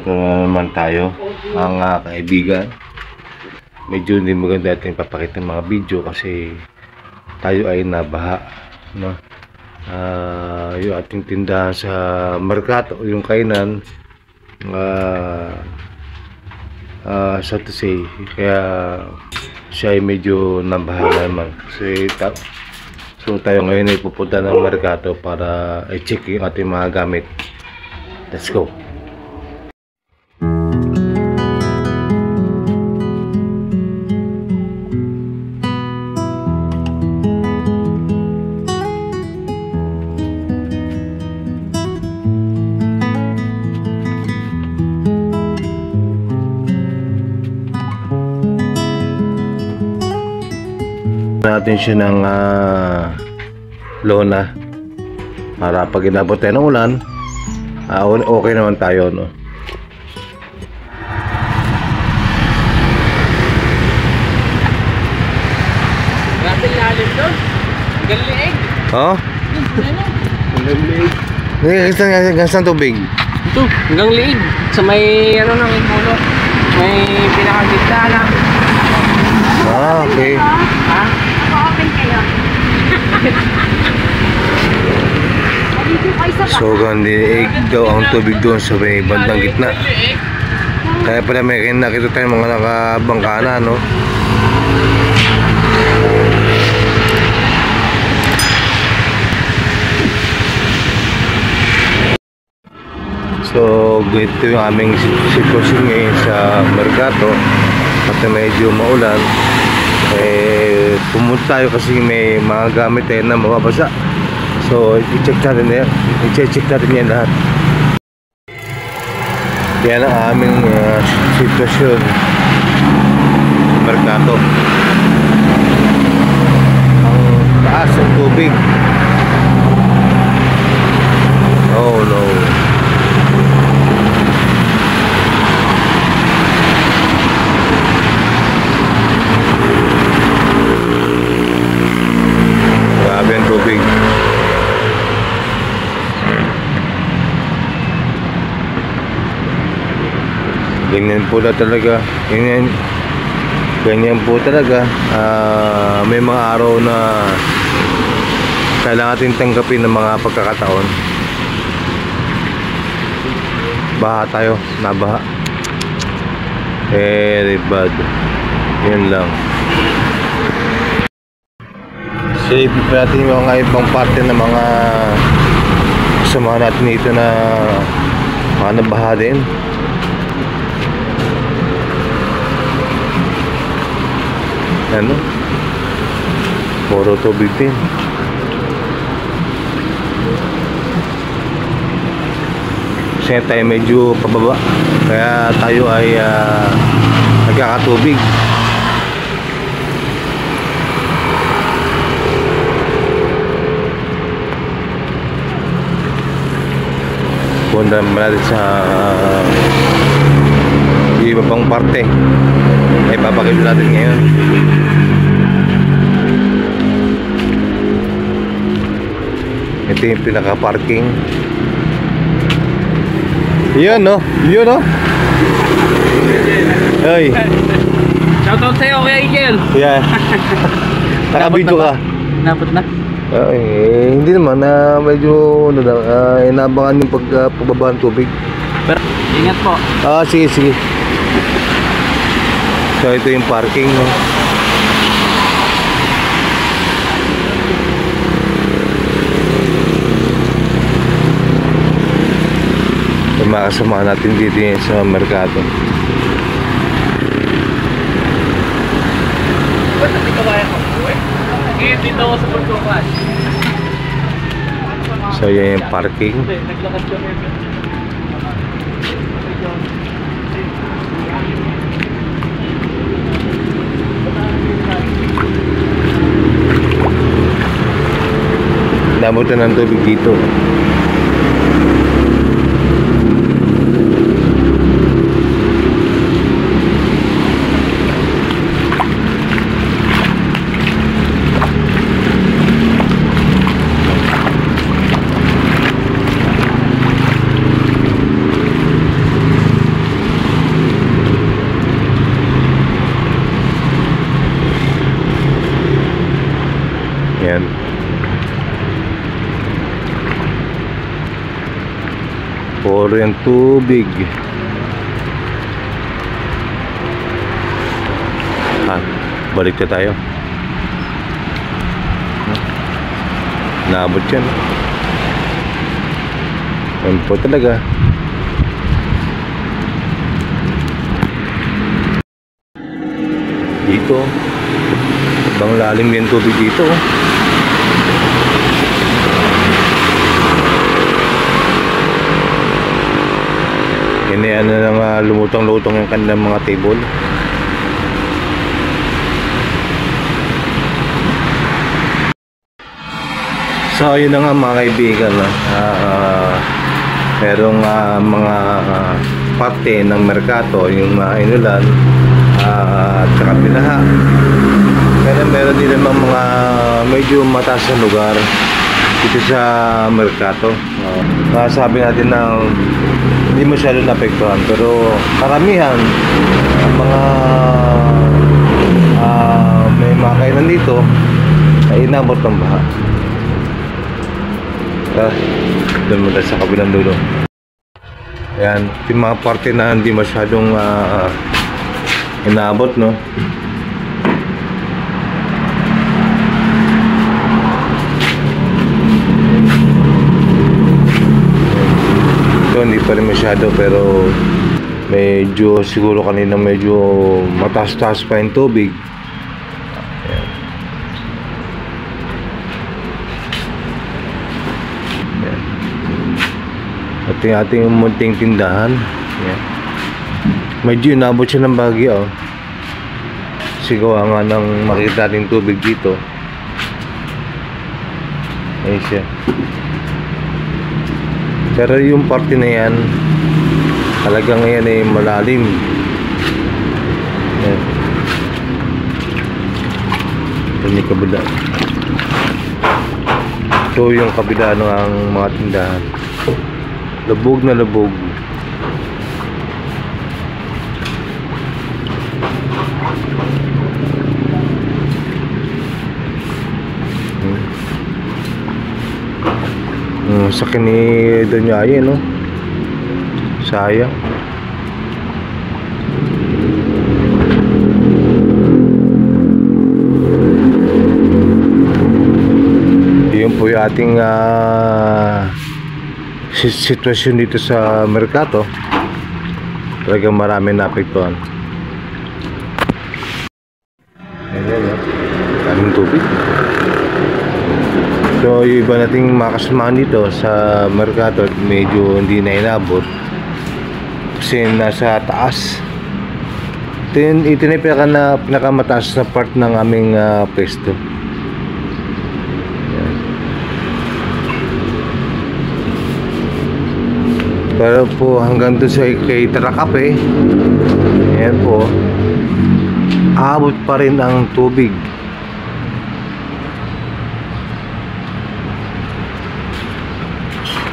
Ito na naman tayo, mga kaibigan. Medyo hindi maganda ating papakita ng mga video kasi tayo ay nabaha, no? Yung ating tindahan sa Mercato, yung kainan, so to say, kaya siya ay medyo nabaha naman. So tayo ngayon ay pupunta ng Mercato para i-check yung ating mga gamit. Let's go. Natin siya ng lona para pag inabot tayo ng ulan, okay naman tayo, no? Grabe lalim doon. Hanggang liig. Oh? Hanggang liig. Hanggang tubig? Ito, hanggang liig. Sa may ano nang imulo. May pinakagita lang. Okay. Ha? Open kayo. So gandiig daw ang tubig doon sa may bandang gitna. Kaya pala may nakita tayo mga nakabangkana, no? So ito yung aming sitwasyon ngayon sa Mercato. At medyo maulan, pumunta tayo kasi may mga gamit na mababasa. So i-check natin yan, i-check natin yan lahat. Yan ang aming sitwasyon Mercato. Ang taas ng tubig. Oh no. Grabe ang tubig. Ganyan po na talaga. Ganyan po talaga. May mga araw na kailangan natin tanggapin ng mga pagkakataon. Baha tayo. Nabaha. Very bad. Yan lang. Save pa natin yung mga ibang parte ng mga kasama natin dito na mga nabaha din. Ano? Puro tubig din. Kasi tayo medyo pababa, kaya tayo ay nagkakatubig. Punta natin sa iba pang parte ay papakita natin ngayon. Ito yung pinaka parking. Yun, no? Yun, no? Ay, Shoutout sa'yo, Kuya Igel. yeah. Nakabidyo ka. Napot na? Hindi naman na medyo inabangan yung pagbaba ng tubig. Pero, ingat po. Sige, sige. So ito yung parking, no? Yung mga kasama natin dito sa Mercato. Ba't natin kawaya ko? Dito ako sa pagkukas. So yan yung parking. Naglakad kami. Nabutan ng tubig dito. puro yung tubig. Balik na tayo. Naabot yan. Yan po talaga. Dito ibang lalim yung tubig dito. Yan na lang lumutang-lutang yung kanilang mga table. So yun na nga mga kaibigan, merong mga parte ng merkato, yung inulan at saka pinaha. Pero meron din naman mga medyo mataas na lugar dito sa merkato. Sabi natin na hindi masyado naapektuhan, pero karamihan mga may mga kainan dito ay inabot ng baha. Doon muna sa kabilang dulo. Ayan, yung mga parte na hindi masyadong inaabot, no? Ito hindi pa rin masyado, pero medyo siguro kanina medyo mataas-taas pa yung tubig. At yung ating munting tindahan, medyo inabot siya ng bagyo. Sigawa nga ng makita natin tubig dito. Ayun siya. Pero yung parte na yan, talagang yan ay malalim. Yan. Yan yung kabila. Ito yung kabila ng mga tindahan. Lubog na lubog. Sakin ni Donyaye, no? Sayang. Yun po yung ating sitwasyon dito sa merkato. Talagang marami naapektuhan. Ayan, kaming tubig. So yung iba nating makasamahan dito sa merkato medyo hindi na inabot kasi nasa taas. Ito na yung pinakamataas na part ng aming pwesto. Pero po hanggang doon sa kay Tarakape, ayan po, aabot pa rin ang tubig.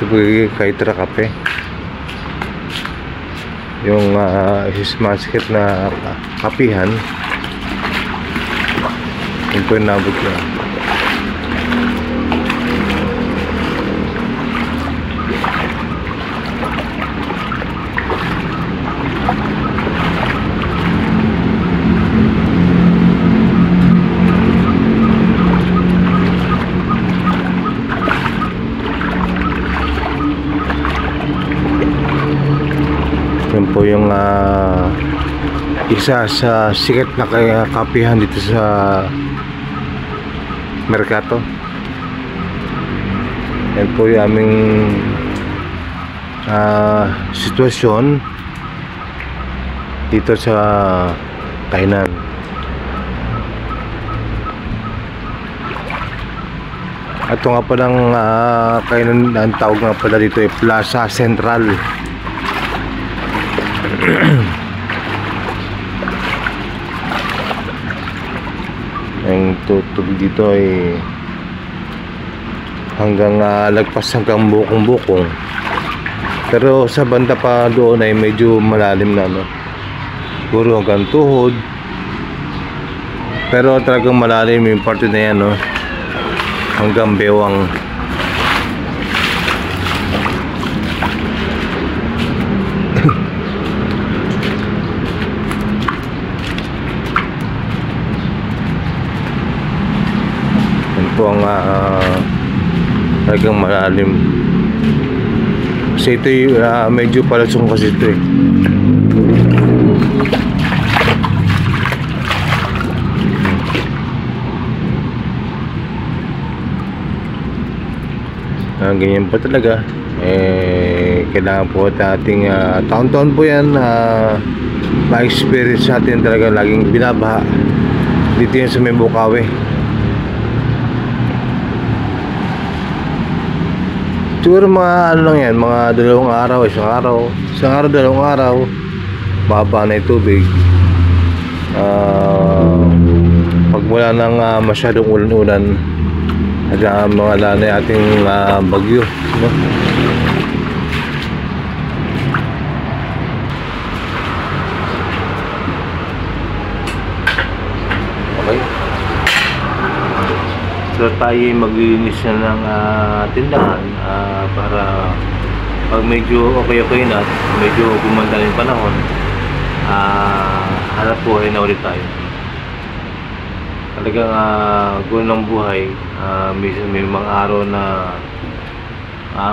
Ito po kay Tarakape, yung hismaskit na kapihan, yun po yung naabot na. Yan po yung isa sa sikat na kapihan dito sa merkato. Yan po yung aming sitwasyon dito sa kainan. Ito nga palang kainan, ang tawag nga pala dito ay Plaza Central. Ang tubig dito ay hanggang lagpas hanggang bukong-bukong, pero sa banda pa doon ay medyo malalim na, no? Siguro hanggang tuhod, pero talagang malalim yung parte na yan, no? Hanggang bewang. po ang talagang malalim. Kasi ito medyo palusong kasi ito eh. Ganyan po talaga. Kailangan po ating taon-taon po yan ma-experience natin talaga laging binabaha dito yan sa may Bukawi. Siguro mga ano lang yan, mga 2 araw, isang araw, 2 araw baba na yung tubig. Pag wala nang masyadong ulan-ulan at mga lanay ating bagyo, no? Okay. So tayo maglilinis na ng tindahan para pag medyo okay na, medyo gumanda na yung panahon, hanap buhay na ulit tayo. Talagang gulo ng buhay. Minsan may mga araw na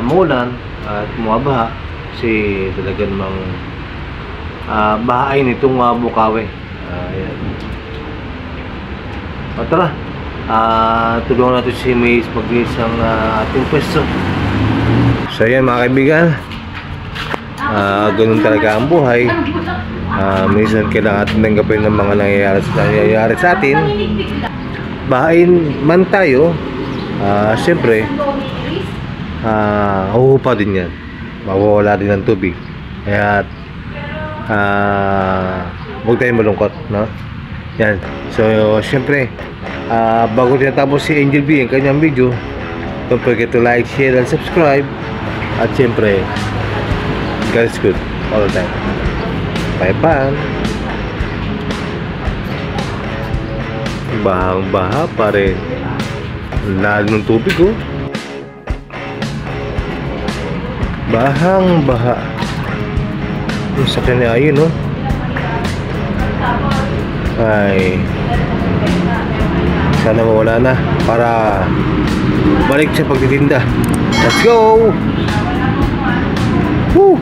maulan at bumabaha kasi talaga namang bahain itong Bukawi. Ayan. Tara, tulungan natin si Maze maglinis ang ating pwesto. So yan mga kaibigan, ganun talaga ang buhay. Minsan kailangan natin tanggapin ng mga nangyayari sa atin. Bahain man tayo, siyempre huhupa din yan, mawawala din ng tubig. Kaya huwag tayong malungkot, no? Yan. So siyempre bago tinatapos si Angel B ang kanyang video, don't forget to like, share, and subscribe. At siyempre, God is good all the time. Bye-bye. Bahang-baha pa rin. Lalo ng tubig, oh. Bahang-baha. Yung sakyan niya, ayun, oh. Ay, sana mawala na para balik sa pagtitinda. Let's go! Woo!